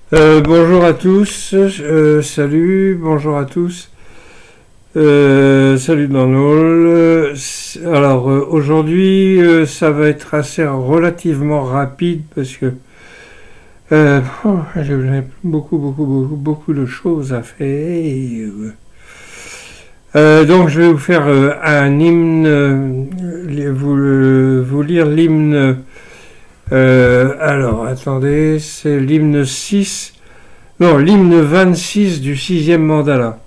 Bonjour à tous, salut, bonjour à tous, salut dans le hall. Alors aujourd'hui ça va être assez relativement rapide parce que j'ai beaucoup de choses à faire. Donc je vais vous faire un hymne, vous lire l'hymne. Alors, attendez, c'est l'hymne 6, non, l'hymne 26 du sixième mandala.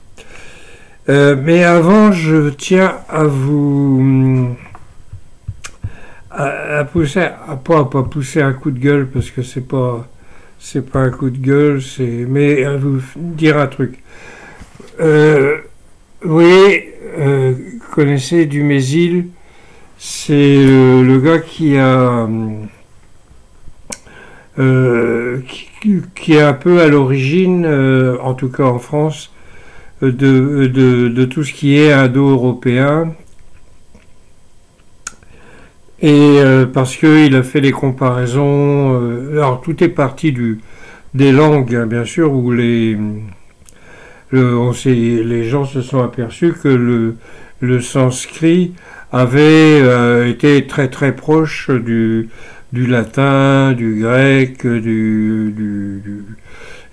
Mais avant, je tiens à vous à pousser, pas pousser un coup de gueule parce que c'est pas un coup de gueule, mais à vous dire un truc. Vous voyez, connaissez Dumézil, c'est le gars qui a qui est un peu à l'origine, en tout cas en France, de tout ce qui est indo-européen. Et parce qu'il a fait les comparaisons, alors tout est parti des langues, hein, bien sûr, où les gens se sont aperçus que le sanskrit avait été très très proche du latin, du grec,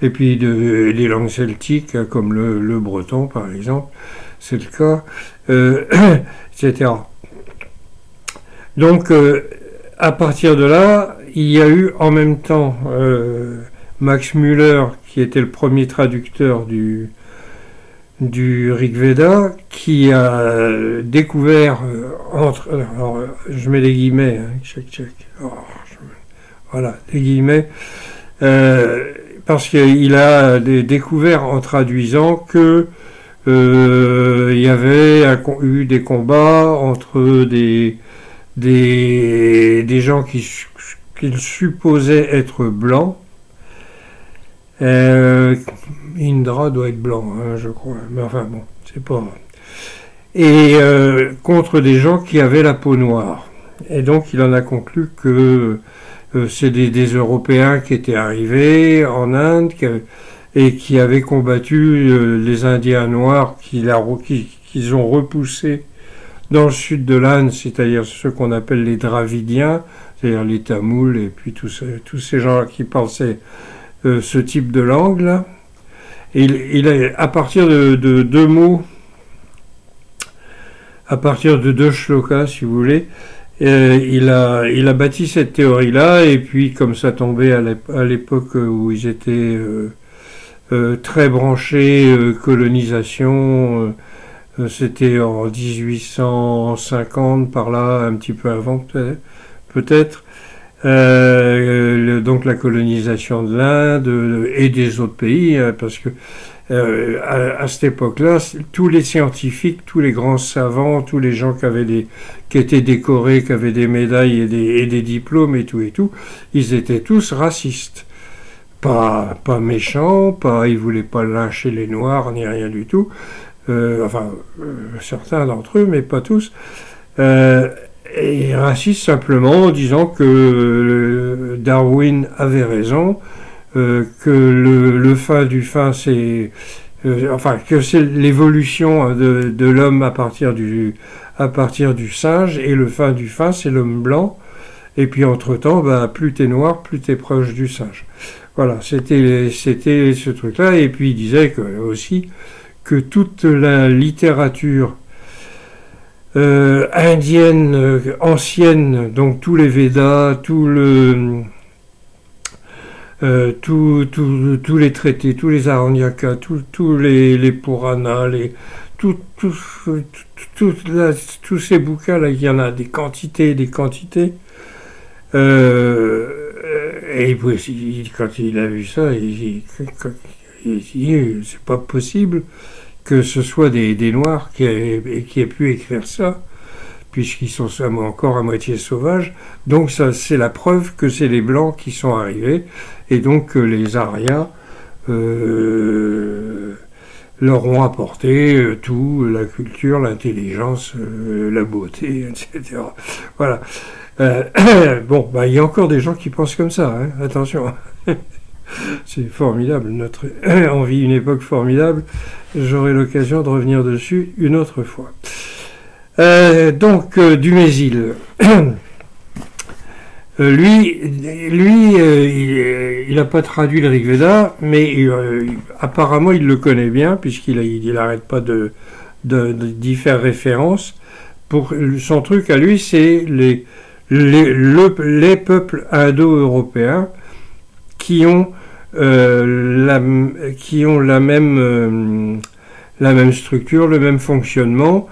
et puis des langues celtiques comme le breton par exemple, c'est le cas, etc. Donc à partir de là, il y a eu en même temps Max Müller qui était le premier traducteur du Rig Veda, qui a découvert alors je mets des guillemets, hein, check. Voilà, des guillemets, parce qu'il a découvert en traduisant que il y avait eu des combats entre des gens qu'il supposait être blancs. Indra doit être blanc, hein, je crois, mais enfin bon, c'est pas. Et contre des gens qui avaient la peau noire. Et donc il en a conclu que c'est des Européens qui étaient arrivés en Inde et qui avaient combattu les Indiens noirs qu'ils ont repoussés dans le sud de l'Inde, c'est-à-dire ceux qu'on appelle les Dravidiens, c'est-à-dire les Tamouls et puis tous ces gens qui pensaient ce type de langue là. Et il a, à partir de deux mots, à partir de deux shlokas si vous voulez, il a bâti cette théorie là, et puis comme ça tombait à l'époque où ils étaient très branchés colonisation, c'était en 1850 par là, un petit peu avant peut-être. Donc la colonisation de l'Inde et des autres pays, parce que à cette époque-là, tous les scientifiques, tous les grands savants, tous les gens qui étaient décorés, qui avaient des médailles et des diplômes et tout, ils étaient tous racistes. Pas méchants, ils voulaient pas lyncher les Noirs ni rien du tout. Certains d'entre eux, mais pas tous. Et racistes simplement en disant que Darwin avait raison, que le fin du fin c'est que c'est l'évolution de l'homme à partir du singe, et le fin du fin c'est l'homme blanc, et puis entre-temps plus t'es noir, plus t'es proche du singe. Voilà, c'était ce truc-là. Et puis il disait aussi que toute la littérature indienne ancienne, donc tous les Védas, tous les traités, tous les Aranyakas, tous les Puranas, tous ces bouquins là, il y en a des quantités et des quantités. Et puis, quand il a vu ça, il dit c'est pas possible que ce soit des Noirs qui aient pu écrire ça, puisqu'ils sont encore à moitié sauvages. Donc ça, c'est la preuve que c'est les Blancs qui sont arrivés, et donc que les Aryas leur ont apporté tout, la culture, l'intelligence, la beauté, etc. Voilà. Il y a encore des gens qui pensent comme ça, hein, attention. C'est formidable, on vit une époque formidable, j'aurai l'occasion de revenir dessus une autre fois. Dumézil, il n'a pas traduit le Rig Veda, mais apparemment il le connaît bien, puisqu'il n'arrête pas d'y faire référence. Son truc à lui, c'est les peuples indo-européens qui ont la même structure, le même fonctionnement,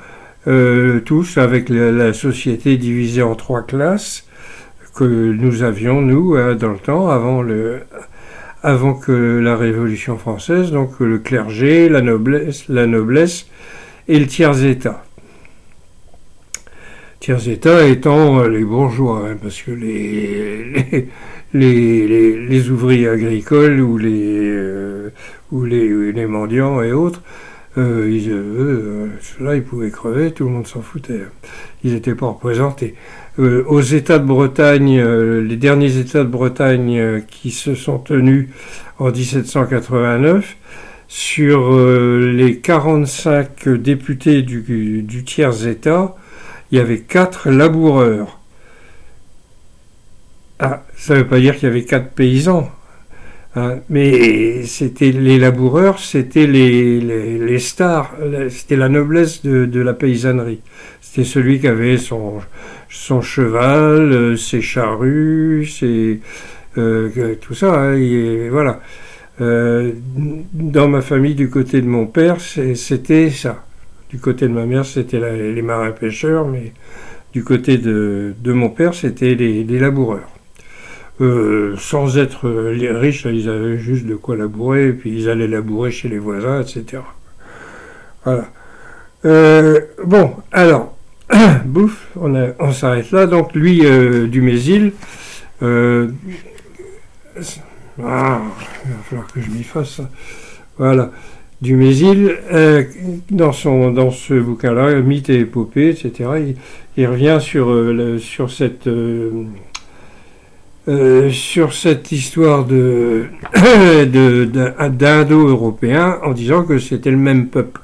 tous avec la société divisée en 3 classes que nous avions, nous, dans le temps, avant que la Révolution française, donc le clergé, la noblesse et le tiers-état. Tiers-état étant les bourgeois, hein, parce que les ouvriers agricoles ou les mendiants et autres, ceux-là, ils pouvaient crever, tout le monde s'en foutait. Ils n'étaient pas représentés. Aux États de Bretagne, les derniers États de Bretagne qui se sont tenus en 1789, sur les 45 députés du tiers-État, il y avait 4 laboureurs. Ah, ça ne veut pas dire qu'il y avait 4 paysans. Hein, mais c'était les laboureurs, c'était les stars, c'était la noblesse de la paysannerie. C'était celui qui avait son cheval, ses charrues, tout ça. Hein, et voilà. Dans ma famille, du côté de mon père, c'était ça. Du côté de ma mère, c'était les marins-pêcheurs, mais du côté de mon père, c'était les laboureurs. Sans être riches, là, ils avaient juste de quoi labourer, et puis ils allaient labourer chez les voisins, etc. Voilà. Bon, alors, bouf, on s'arrête là. Donc lui, Dumézil, il va falloir que je m'y fasse. Voilà. Dumézil, dans ce bouquin-là, Mythes et épopées, etc., il revient sur cette histoire d'indo-européens en disant que c'était le même peuple.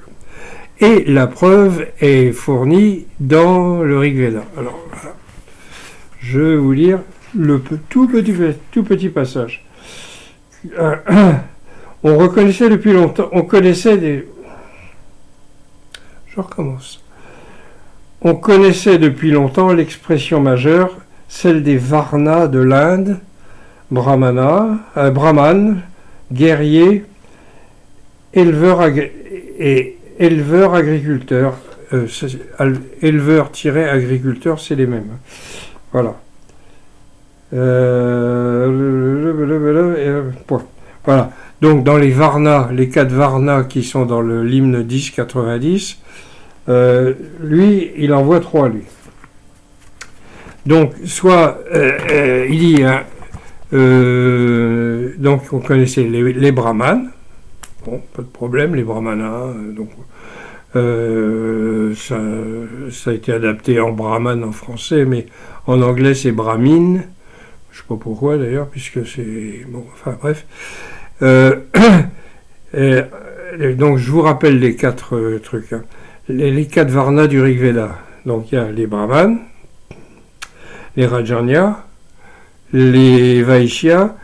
Et la preuve est fournie dans le Rig Veda. Alors, voilà. Je vais vous lire le tout petit passage. On reconnaissait depuis longtemps, on connaissait depuis longtemps l'expression majeure, celle des Varnas de l'Inde, Brahman, guerrier, éleveur-agriculteur. Éleveur-agriculteur, c'est les mêmes. Voilà. Voilà. Donc dans les Varnas, les 4 Varnas qui sont dans l'hymne 1090, lui, il en voit 3, lui. Donc, soit, il dit, hein, donc on connaissait les brahmanes, bon, pas de problème, les brahmanas, ça a été adapté en brahman en français, mais en anglais c'est brahmine, je sais pas pourquoi d'ailleurs, puisque c'est, bon, enfin bref. Donc je vous rappelle les 4 trucs, hein. Les 4 Varnas du Rig Veda. Donc il y a les brahmanes, les Rajanya, les Vaishyas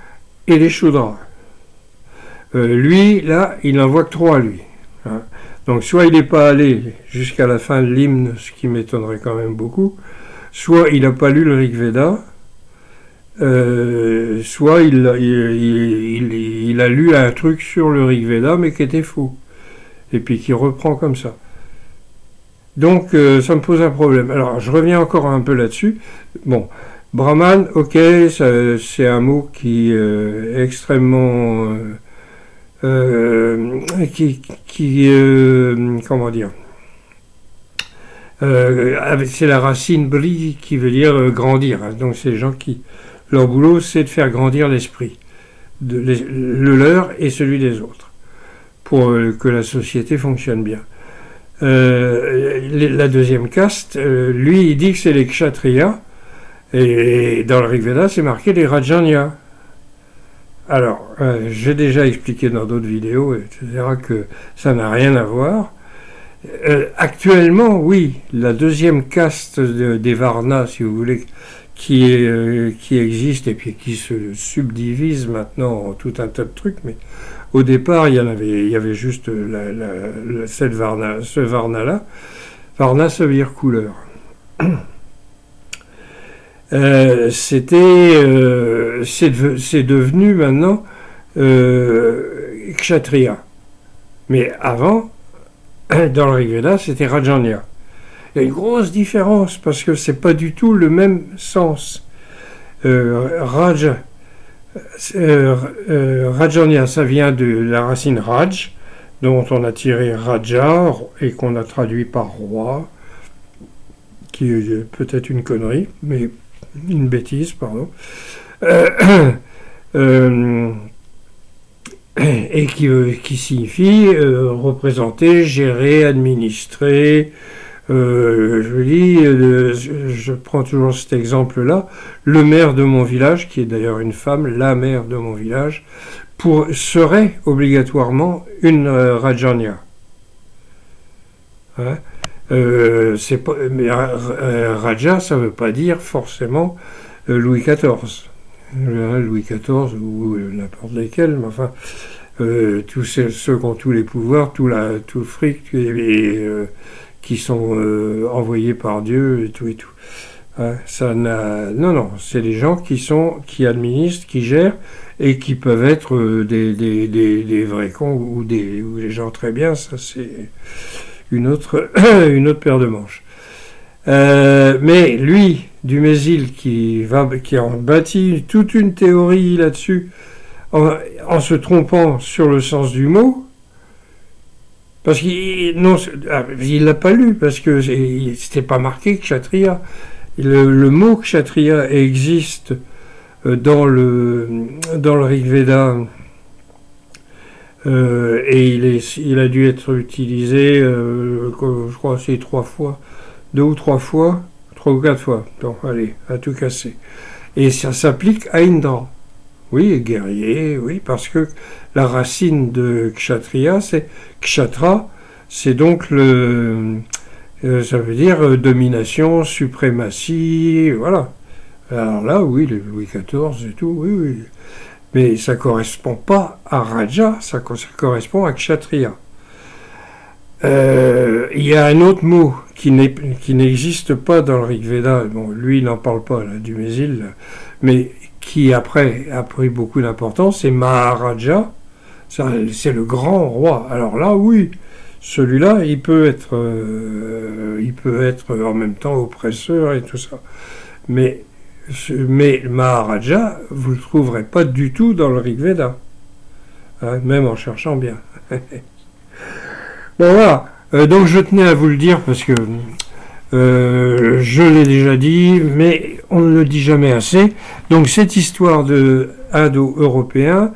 et les Shudras. Lui, là, il n'en voit que 3, lui. Hein. Donc soit il n'est pas allé jusqu'à la fin de l'hymne, ce qui m'étonnerait quand même beaucoup, soit il n'a pas lu le Rig Veda, soit il a lu un truc sur le Rig Veda, mais qui était faux, et puis qui reprend comme ça. Donc ça me pose un problème. Alors je reviens encore un peu là-dessus. Bon, Brahman, ok, c'est un mot qui est extrêmement... comment dire, c'est la racine bri qui veut dire grandir. Donc c'est les gens qui, leur boulot, c'est de faire grandir l'esprit, le leur et celui des autres, pour que la société fonctionne bien. La deuxième caste, lui, il dit que c'est les kshatriyas, et dans le Rig Veda, c'est marqué les Rajanya. Alors, j'ai déjà expliqué dans d'autres vidéos, etc., que ça n'a rien à voir. Actuellement, oui, la deuxième caste des Varnas, si vous voulez, qui existe et puis qui se subdivise maintenant en tout un tas de trucs, mais au départ, il y avait juste cette Varna, ce Varna-là. Varna, ça veut dire couleur. C'est devenu maintenant Kshatriya. Mais avant, dans le Rigveda, c'était Rajanya. Il y a une grosse différence parce que c'est pas du tout le même sens. Rajanya, ça vient de la racine Raj, dont on a tiré Raja et qu'on a traduit par roi, qui est peut-être une connerie, mais une bêtise, pardon. Et qui signifie représenter, gérer, administrer. Je prends toujours cet exemple-là. Le maire de mon village, qui est d'ailleurs une femme, la mère de mon village, serait obligatoirement une Rajanya. Hein? Raja, ça ne veut pas dire forcément Louis XIV. Louis XIV ou n'importe lesquels, mais enfin, tous ceux qui ont tous les pouvoirs, tout le fric, qui sont envoyés par Dieu et tout et tout. Hein, non, c'est des gens qui administrent, qui gèrent et qui peuvent être des vrais cons ou des gens très bien. Ça, c'est une autre paire de manches. Mais lui, Dumézil, qui a bâti toute une théorie là-dessus, en se trompant sur le sens du mot, parce qu'il l'a pas lu, parce que c'était pas marqué Kshatriya. Le mot Kshatriya existe dans le Rigveda, et il a dû être utilisé, je crois, c'est 3 fois. 2 ou 3 fois, 3 ou 4 fois. Donc, allez, à tout casser. Et ça s'applique à Indra. Oui, guerrier, oui, parce que la racine de Kshatriya, c'est Kshatra, c'est donc ça veut dire domination, suprématie, voilà. Alors là, oui, le Louis XIV et tout, oui. Mais ça ne correspond pas à Raja, ça correspond à Kshatriya. Il y a un autre mot qui n'existe pas dans le Rigveda, bon, lui il n'en parle pas, là, Dumézil, mais qui après a pris beaucoup d'importance, c'est Maharaja, c'est le grand roi. Alors là, oui, celui-là, il peut être en même temps oppresseur et tout ça. Mais Maharaja, vous ne le trouverez pas du tout dans le Rigveda, hein, même en cherchant bien. Bon voilà, donc je tenais à vous le dire parce que je l'ai déjà dit, mais on ne le dit jamais assez. Donc cette histoire de indo-européen,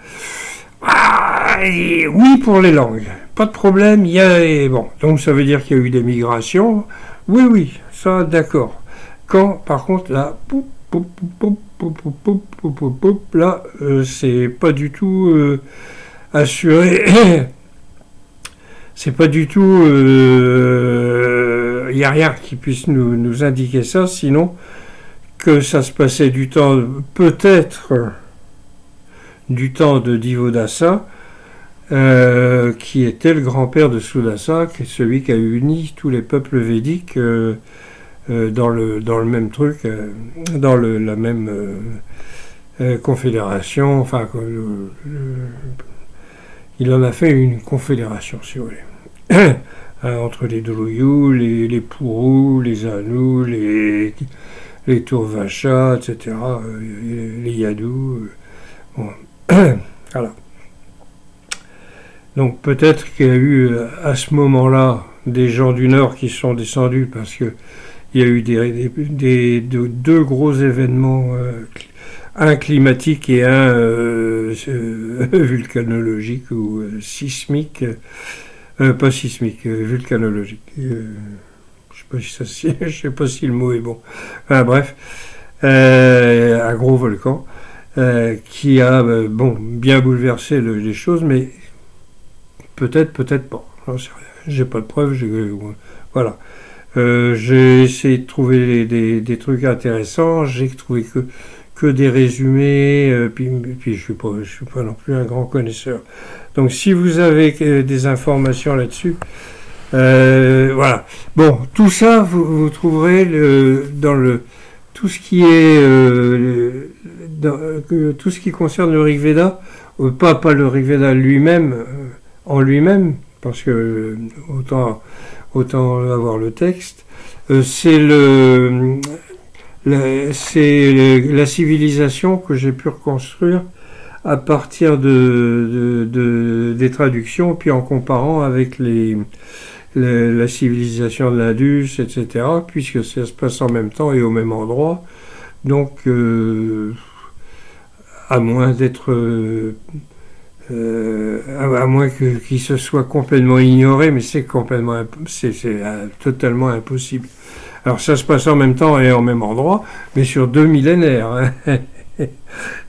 oui pour les langues, pas de problème, bon, donc ça veut dire qu'il y a eu des migrations, oui, ça d'accord. Quand par contre là, là, c'est pas du tout assuré. C'est pas du tout... Il n'y a rien qui puisse nous indiquer ça, sinon que ça se passait du temps, peut-être du temps de Divodasa, qui était le grand-père de Sudasa, qui est celui qui a uni tous les peuples védiques dans le même truc, dans la même confédération, enfin... il en a fait une confédération, si vous voulez. Entre les Druyus, les Pourus, les Anus, les Turvacha, etc., les Yadus. Bon. Voilà. Donc peut-être qu'il y a eu à ce moment-là des gens du Nord qui sont descendus parce que il y a eu deux gros événements, un climatique et un vulcanologique ou sismique. Pas sismique, vulcanologique. Je sais pas si le mot est bon. Enfin, bref, un gros volcan. qui a bon, bien bouleversé les choses, mais peut-être, peut-être pas. J'ai pas de preuves, voilà. J'ai essayé de trouver des trucs intéressants, j'ai trouvé que des résumés, puis je suis pas non plus un grand connaisseur. Donc si vous avez des informations là-dessus, voilà. Bon, tout ça, vous trouverez dans tout ce qui est tout ce qui concerne le Rig Veda, pas le Rig Veda lui-même, en lui-même, parce que autant avoir le texte, c'est la civilisation que j'ai pu reconstruire à partir des traductions, puis en comparant avec la civilisation de l'Indus, etc., puisque ça se passe en même temps et au même endroit. Donc, à moins d'être... à moins qu'il se soit complètement ignoré, mais c'est totalement impossible. Alors ça se passe en même temps et en même endroit, mais sur 2 millénaires. Hein.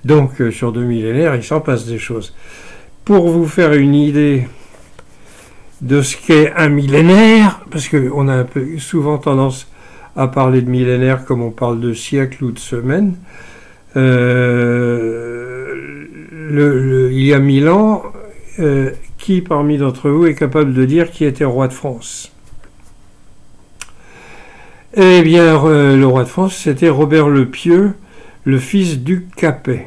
Donc sur 2 millénaires, il s'en passe des choses. Pour vous faire une idée de ce qu'est un millénaire, parce qu'on a souvent tendance à parler de millénaire comme on parle de siècle ou de semaine, il y a 1000 ans, qui parmi d'entre vous est capable de dire qui était roi de France? Eh bien, le roi de France, c'était Robert le Pieux, le fils du Capet.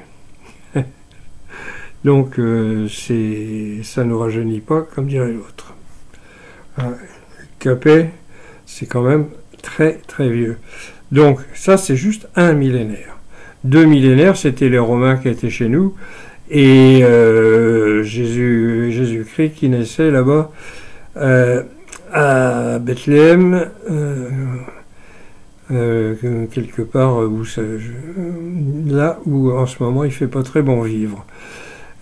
Donc, ça ne nous rajeunit pas, comme dirait l'autre. Capet, c'est quand même très, très vieux. Donc, ça, c'est juste un millénaire. 2 millénaires, c'était les Romains qui étaient chez nous, et Jésus-Christ qui naissait là-bas à Bethléem, quelque part là où en ce moment il fait pas très bon vivre.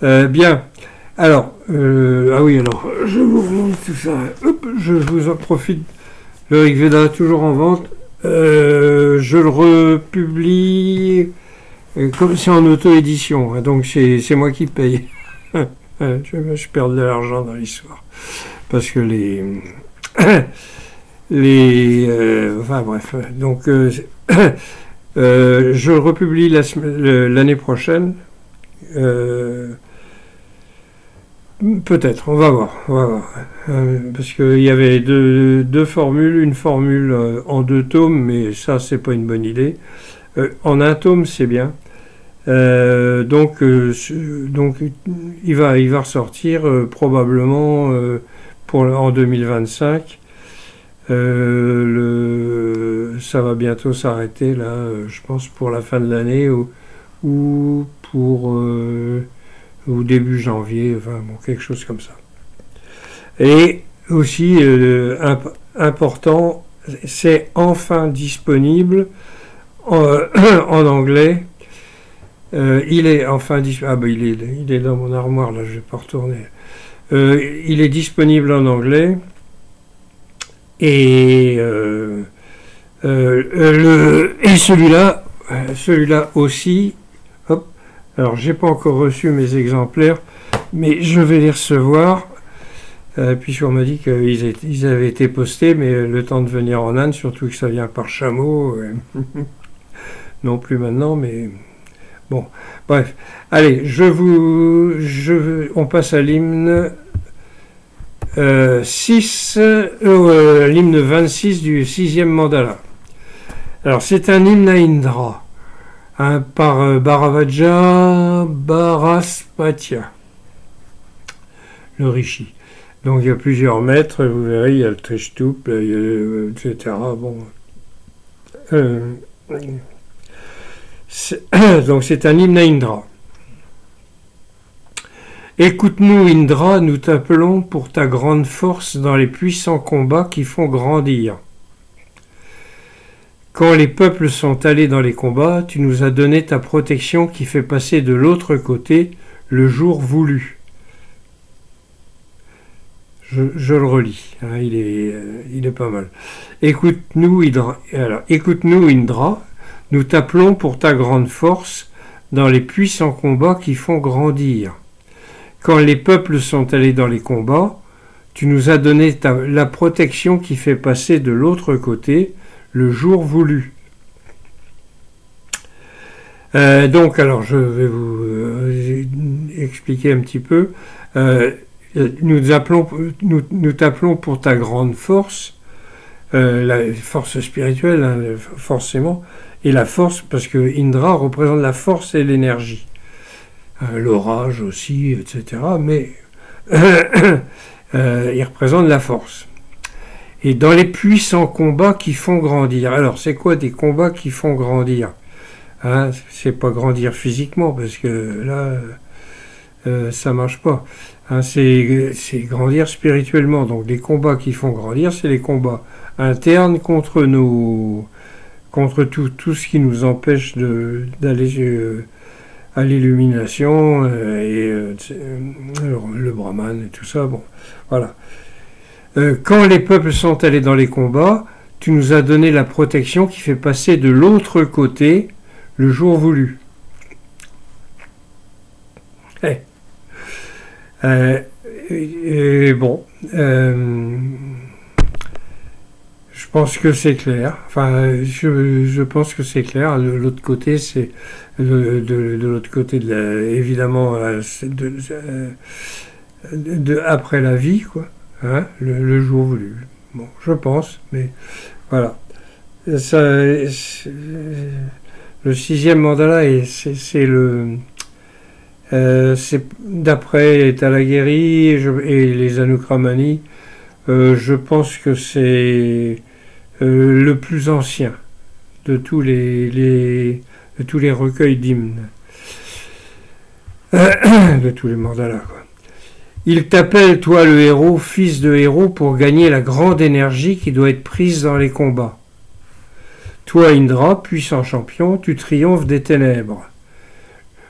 Bien, alors ah oui, alors je vous remonte tout ça. Hop, je vous en profite. Le Rig Veda toujours en vente. Je le republie comme c'est en auto-édition, hein, donc c'est moi qui paye. Je perds de l'argent dans l'histoire parce que enfin bref, donc je le republie l'année prochaine, peut-être, on va voir, parce qu'il y avait deux formules, une formule en 2 tomes, mais ça c'est pas une bonne idée, en 1 tome c'est bien, donc il va ressortir probablement en 2025. Ça va bientôt s'arrêter là, je pense pour la fin de l'année ou début janvier, enfin bon, quelque chose comme ça. Et aussi important, c'est enfin disponible en anglais. Il est enfin disponible. Ah ben il est dans mon armoire là, je vais pas retourner. Il est disponible en anglais. Et celui-là aussi, hop, alors j'ai pas encore reçu mes exemplaires, mais je vais les recevoir, puisqu'on m'a dit qu'ils avaient été postés, mais le temps de venir en Inde, surtout que ça vient par chameau, non plus maintenant, mais bon, bref, allez, on passe à l'hymne 6, l'hymne 26 du 6e mandala. Alors c'est un hymne à Indra, hein, par Bharavaja Bharaspatya, le rishi. Donc il y a plusieurs maîtres, vous verrez, il y a le Trishtup, etc. Bon, donc c'est un hymne à Indra. Écoute-nous, Indra, nous t'appelons pour ta grande force dans les puissants combats qui font grandir. Quand les peuples sont allés dans les combats, tu nous as donné ta protection qui fait passer de l'autre côté le jour voulu. Je le relis, hein, il est pas mal. Écoute-nous, Indra, nous t'appelons pour ta grande force dans les puissants combats qui font grandir. Quand les peuples sont allés dans les combats, tu nous as donné la protection qui fait passer de l'autre côté le jour voulu. Donc, alors, je vais vous expliquer un petit peu. Nous t'appelons pour ta grande force, la force spirituelle, hein, forcément, et la force, parce que Indra représente la force et l'énergie. L'orage aussi, etc. Mais il représente la force. Et dans les puissants combats qui font grandir. Alors, c'est quoi des combats qui font grandir? Hein, c'est pas grandir physiquement, parce que là, ça marche pas. Hein, c'est grandir spirituellement. Donc, les combats qui font grandir, c'est les combats internes contre tout ce qui nous empêche d'aller à l'illumination et le brahman et tout ça. Bon, voilà. Quand les peuples sont allés dans les combats, tu nous as donné la protection qui fait passer de l'autre côté le jour voulu. Bon, je pense que c'est clair. Enfin, je pense que c'est clair. L'autre côté, c'est de l'autre côté, évidemment, après la vie, quoi. Hein, le jour voulu. Bon, je pense, mais voilà. Ça, le 6e mandala, c'est d'après Talageri et les Anukramani. Je pense que c'est le plus ancien de tous les recueils d'hymnes, de tous les mandalas, quoi. Il t'appelle, toi le héros, fils de héros, pour gagner la grande énergie qui doit être prise dans les combats. Toi, Indra, puissant champion, tu triomphes des ténèbres.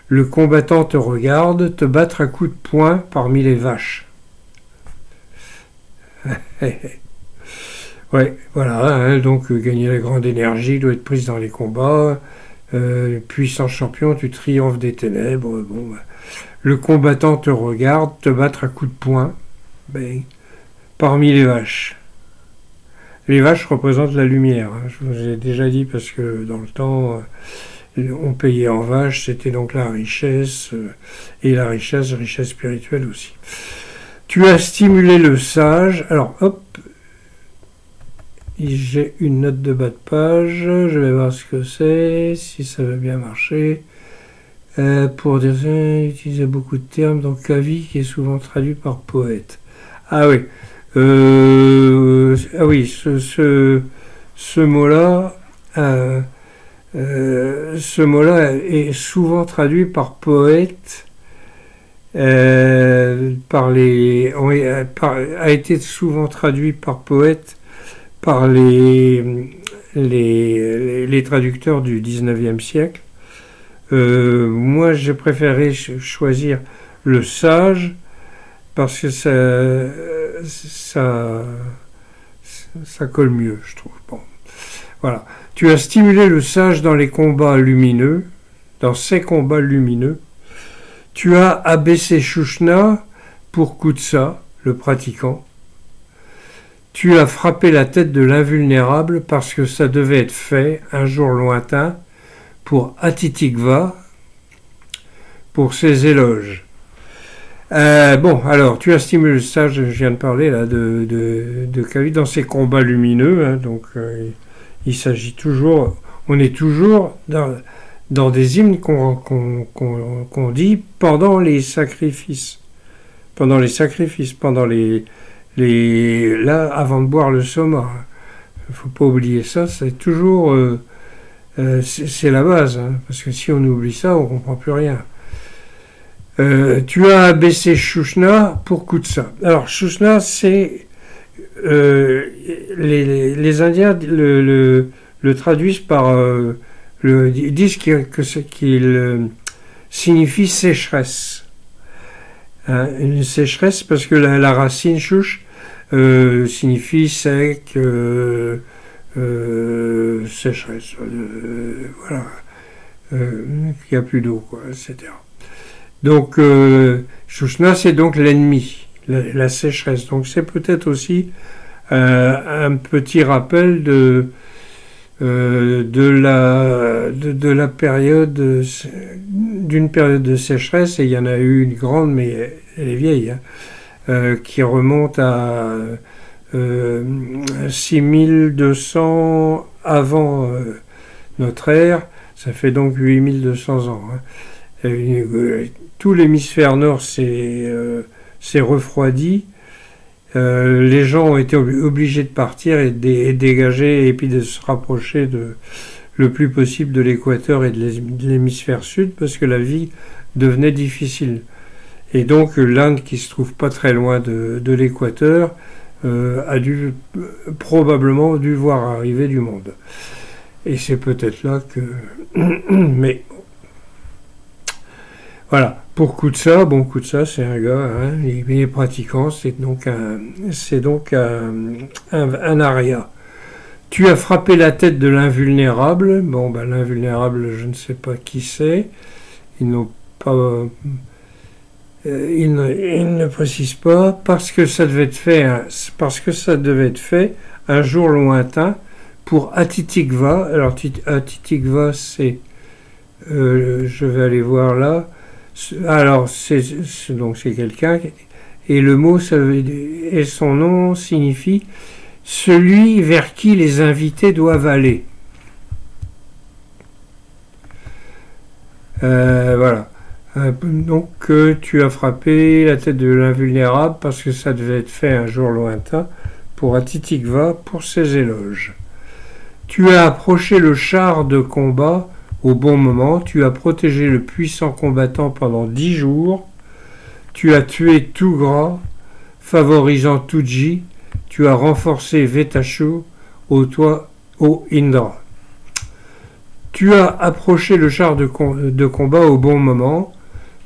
Le combattant te regarde, te battre à coups de poing parmi les vaches. Ouais, voilà, hein, donc gagner la grande énergie doit être prise dans les combats. Puissant champion, tu triomphes des ténèbres. Bon, bah. Le combattant te regarde, te battre à coups de poing, parmi les vaches. Les vaches représentent la lumière. Hein. Je vous ai déjà dit parce que dans le temps, on payait en vaches, c'était donc la richesse, et la richesse spirituelle aussi. Tu as stimulé le sage. Alors, hop, j'ai une note de bas de page. Je vais voir ce que c'est, si ça va bien marcher. Pour dire ça, utiliser beaucoup de termes, donc Kavi qui est souvent traduit par poète. Ah oui, ce mot-là, est souvent traduit par poète, a été souvent traduit par poète par les traducteurs du 19e siècle. Moi, j'ai préféré choisir le sage parce que ça colle mieux, je trouve. Bon, voilà. Tu as stimulé le sage dans les combats lumineux, dans ces combats lumineux. Tu as abaissé Shushna pour Kutsa, le pratiquant. Tu as frappé la tête de l'invulnérable parce que ça devait être fait un jour lointain pour Atitikva, pour ses éloges. Bon, alors, tu as stimulé le sage, je viens de parler là de Kavi dans ses combats lumineux, hein, donc il s'agit toujours, on est toujours dans des hymnes qu'on dit pendant les sacrifices, là, avant de boire le soma. Il ne faut pas oublier ça, c'est toujours... c'est la base, hein, parce que si on oublie ça, on ne comprend plus rien. Tu as abaissé Shushna pour Kutsa. Alors, Shushna, c'est... les Indiens le traduisent par... disent qu'il signifie sécheresse. Hein, une sécheresse, parce que la racine Shush signifie sec... sécheresse, voilà. qu'il n'y a plus d'eau, quoi, etc. Donc, Shushna, c'est donc l'ennemi, la sécheresse. Donc, c'est peut-être aussi un petit rappel de la période, d'une période de sécheresse, et il y en a eu une grande, mais elle est vieille, hein, qui remonte à 6200 avant notre ère. Ça fait donc 8200 ans. Hein. Tout l'hémisphère nord s'est refroidi. Les gens ont été obligés de partir et de dégager et puis de se rapprocher le plus possible de l'équateur et de l'hémisphère sud parce que la vie devenait difficile. Et donc l'Inde, qui se trouve pas très loin de l'équateur, a probablement dû voir arriver du monde. Et c'est peut-être là que... Mais voilà, pour Koutsa, bon, Koutsa c'est un gars, hein, il est pratiquant, c'est donc un aria. Tu as frappé la tête de l'invulnérable. Bon, ben l'invulnérable, je ne sais pas qui c'est. Ils n'ont pas... il ne précise pas, parce que ça devait être fait un jour lointain pour Atitikva. Alors Atitikva, c'est, je vais aller voir là. Alors donc c'est quelqu'un, et le mot et son nom signifie celui vers qui les invités doivent aller. Voilà. Donc tu as frappé la tête de l'invulnérable parce que ça devait être fait un jour lointain pour Atitikva pour ses éloges. Tu as approché le char de combat au bon moment, tu as protégé le puissant combattant pendant 10 jours, tu as tué Tugra, favorisant Tuji, tu as renforcé Vetashu ô Indra. Tu as approché le char de combat au bon moment,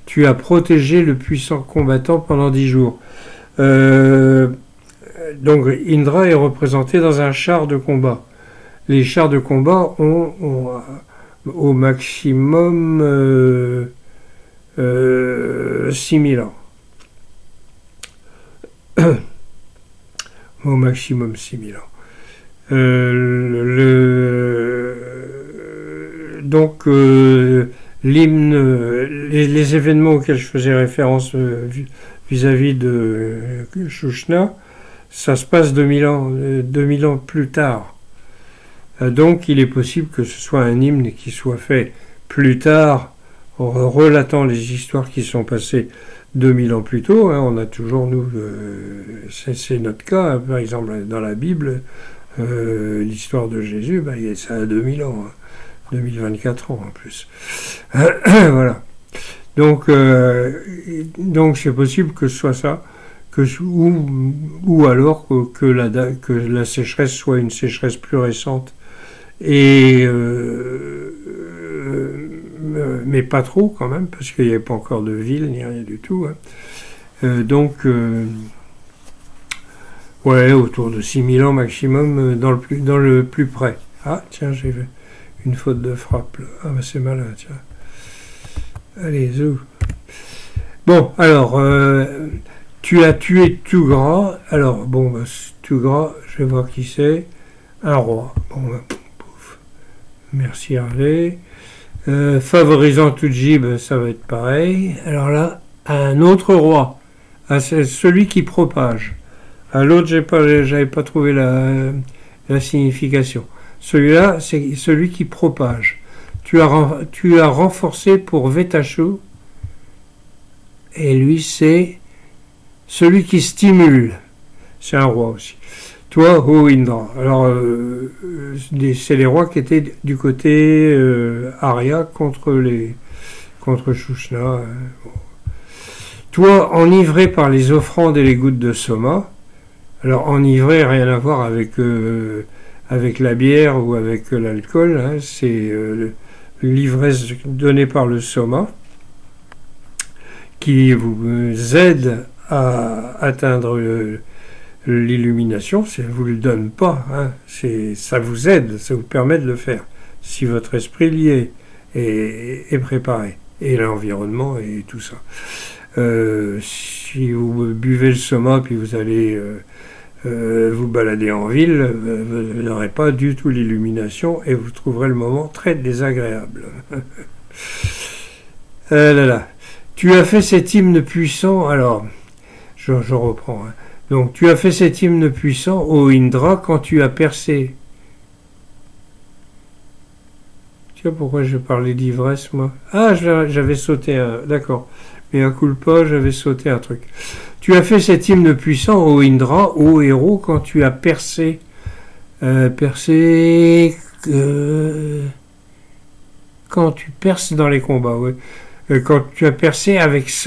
tu as protégé le puissant combattant pendant 10 jours. Donc Indra est représenté dans un char de combat. Les chars de combat ont au maximum 6000 ans. Au maximum 6000 ans. Donc l'hymne, les événements auxquels je faisais référence vis-à-vis de Shushna, ça se passe 2000 ans plus tard. Donc il est possible que ce soit un hymne qui soit fait plus tard, relatant les histoires qui sont passées 2000 ans plus tôt. Hein. On a toujours, nous, c'est notre cas, hein. Par exemple dans la Bible, l'histoire de Jésus, ça a 2000 ans, hein. 2024 ans en plus. Voilà. Donc c'est possible que ce soit ça, ou alors que la sécheresse soit une sécheresse plus récente, et mais pas trop quand même, parce qu'il n'y avait pas encore de ville ni rien du tout. Hein. Ouais, autour de 6000 ans maximum, dans le plus près. Ah tiens, j'ai vu une faute de frappe là. Ah bah c'est malin, tiens. Allez, zou. Bon, alors, tu as tué Tugra. Alors, bon, Tugra, je vais voir qui c'est. Un roi. Bon, pouf. Merci Hervé. Favorisant Tuji, ça va être pareil. Alors là, un autre roi. Ah, c'est celui qui propage. À l'autre, j'avais pas trouvé la signification. Celui-là, c'est celui qui propage. Tu as renforcé pour Vetashu, et lui, c'est celui qui stimule. C'est un roi aussi. Toi, ô Indra. Alors, c'est les rois qui étaient du côté Arya contre Shushna. Bon. Toi, enivré par les offrandes et les gouttes de Soma. Alors, enivré, rien à voir avec la bière ou avec l'alcool. Hein, c'est l'ivresse donnée par le Soma qui vous aide à atteindre l'illumination. Ça ne vous le donne pas, hein, ça vous aide, ça vous permet de le faire. Si votre esprit y est est préparé. Et l'environnement et tout ça. Si vous buvez le soma puis vous allez vous balader en ville, vous n'aurez pas du tout l'illumination et vous trouverez le moment très désagréable. Là, là. Tu as fait cet hymne puissant, alors, je reprends. Hein. Donc, tu as fait cet hymne puissant, ô Indra, quand tu as percé. Tu vois pourquoi je parlais d'ivresse, moi? Ah, j'avais sauté un... D'accord. Mais à culpa, j'avais sauté un truc. Tu as fait cet hymne puissant, ô Indra, ô héros, quand tu as percé... quand tu perces dans les combats, oui. Quand tu as percé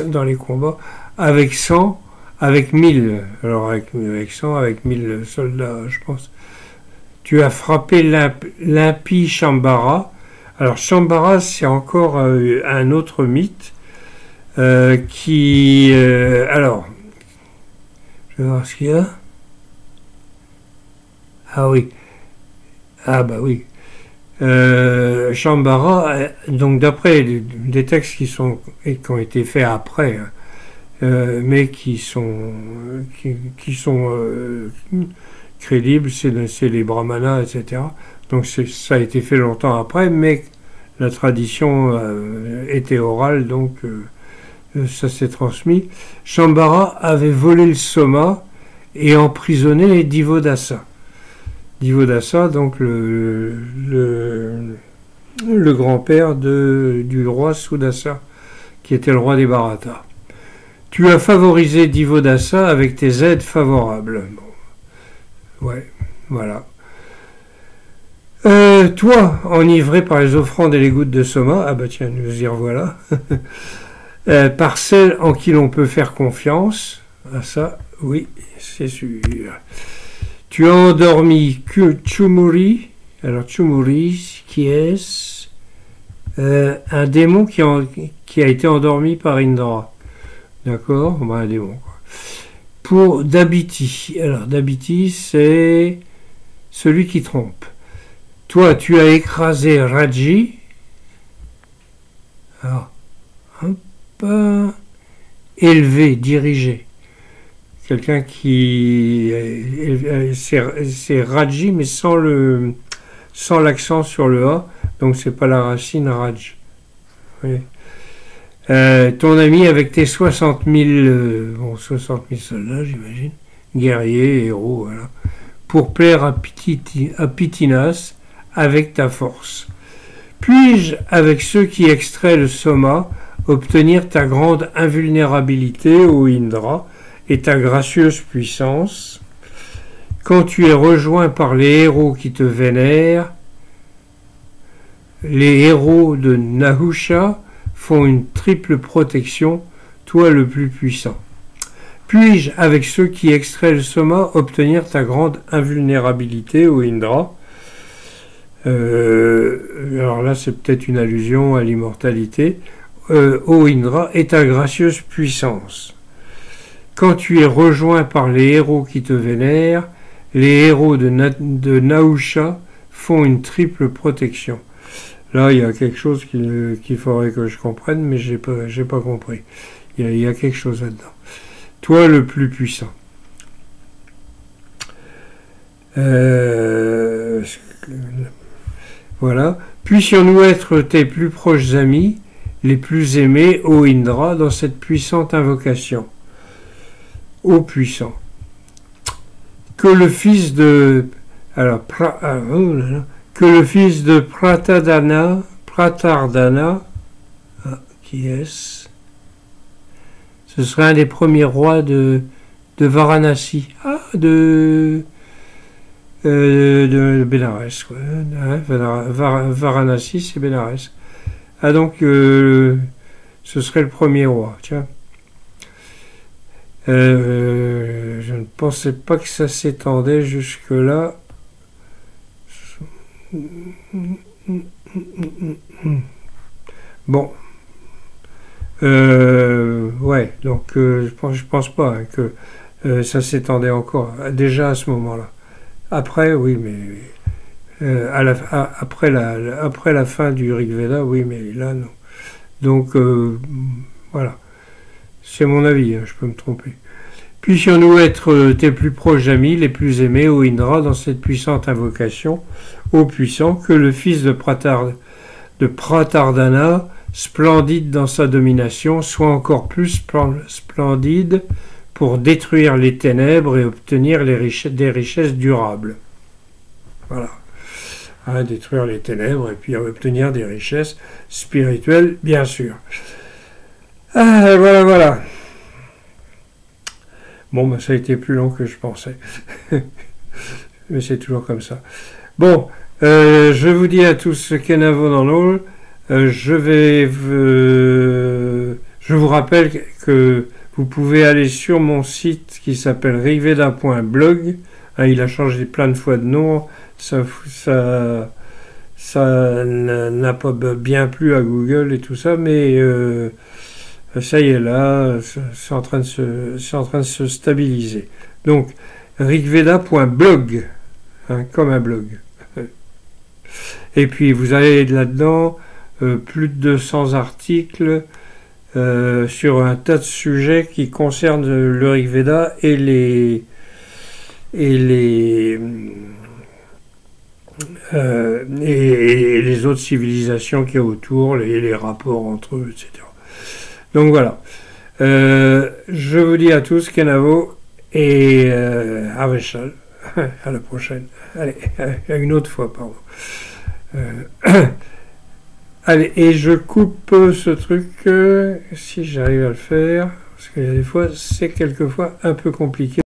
dans les combats, avec 100, avec 1000, alors avec 100, avec 1000 soldats, je pense. Tu as frappé l'impie Shambhara. Alors Shambhara, c'est encore un autre mythe qui... alors, je vais voir ce qu'il y a. Ah oui. Ah bah oui. Shambhara, donc d'après des textes qui ont été faits après, mais qui sont crédibles, c'est les brahmanas, etc. Donc ça a été fait longtemps après, mais la tradition était orale, donc ça s'est transmis. Shambhara avait volé le soma et emprisonné Divodasa. Divodasa, donc le grand-père du roi Sudasa, qui était le roi des Bharata. Tu as favorisé Divodasa avec tes aides favorables. Bon. Ouais, voilà. Toi, enivré par les offrandes et les gouttes de soma, ah bah tiens, nous y revoilà, par celles en qui l'on peut faire confiance, ah ça, oui, c'est sûr. Tu as endormi Chumuri, alors Chumuri, qui est un démon qui a été endormi par Indra. D'accord? Bah, un démon, quoi. Pour Dabiti. Alors, Dabiti, c'est celui qui trompe. Toi, tu as écrasé Raji. Alors, hop, élevé, dirigé. Quelqu'un qui... c'est Raji, mais sans l'accent sur le A. Donc, c'est pas la racine Raj. Oui. Ton ami avec tes 60 000 soldats, j'imagine, guerriers, héros, voilà, pour plaire à Pitinas avec ta force. Puis-je, avec ceux qui extraient le soma, obtenir ta grande invulnérabilité, ô Indra, et ta gracieuse puissance, quand tu es rejoint par les héros qui te vénèrent, les héros de Nahusha font une triple protection, toi le plus puissant. Puis-je, avec ceux qui extraient le soma, obtenir ta grande invulnérabilité, ô Indra? Alors là, c'est peut-être une allusion à l'immortalité. Ô Indra, et ta gracieuse puissance. Quand tu es rejoint par les héros qui te vénèrent, les héros de Nahusha font une triple protection. Là, il y a quelque chose qu'il faudrait que je comprenne, mais j'ai pas compris. Il y a quelque chose là-dedans. Toi, le plus puissant. Voilà. Puissions-nous être tes plus proches amis, les plus aimés, ô Indra, dans cette puissante invocation. Ô puissant. Que le fils de... Alors, que le fils de Pratardana, qui est-ce? Ce serait un des premiers rois de Varanasi. Ah, de Bénarès, quoi. Hein, Varanasi, c'est Bénarès. Ah, donc, ce serait le premier roi, tiens. Je ne pensais pas que ça s'étendait jusque-là. Bon. Ouais, donc je pense pas hein, que ça s'étendait encore, déjà à ce moment-là. Après, oui, mais après la fin du Rig Veda, oui, mais là, non. Donc, voilà. C'est mon avis, hein, je peux me tromper. Puissions-nous être tes plus proches amis, les plus aimés, ô Indra, dans cette puissante invocation, ô puissant, que le fils de Pratardana, splendide dans sa domination, soit encore plus splendide pour détruire les ténèbres et obtenir des richesses durables. Voilà. Hein, détruire les ténèbres et puis obtenir des richesses spirituelles, bien sûr. Ah, voilà. Bon, ben, ça a été plus long que je pensais. Mais c'est toujours comme ça. Bon, je vous dis à tous Kenavo dans l'eau. Je vous rappelle que vous pouvez aller sur mon site qui s'appelle rigveda.blog. Hein, il a changé plein de fois de nom. Ça n'a pas bien plu à Google et tout ça, mais ça y est là, c'est en train de se stabiliser. Donc, rigveda.blog, hein, comme un blog. Et puis, vous avez là-dedans plus de 200 articles sur un tas de sujets qui concernent le Rigveda et les autres civilisations qu'il y a autour, les rapports entre eux, etc. Donc voilà. Je vous dis à tous, Kenavo, et Aveshal. À la prochaine. Allez, à une autre fois, pardon. Allez, et je coupe ce truc, si j'arrive à le faire, parce que des fois, c'est quelquefois un peu compliqué.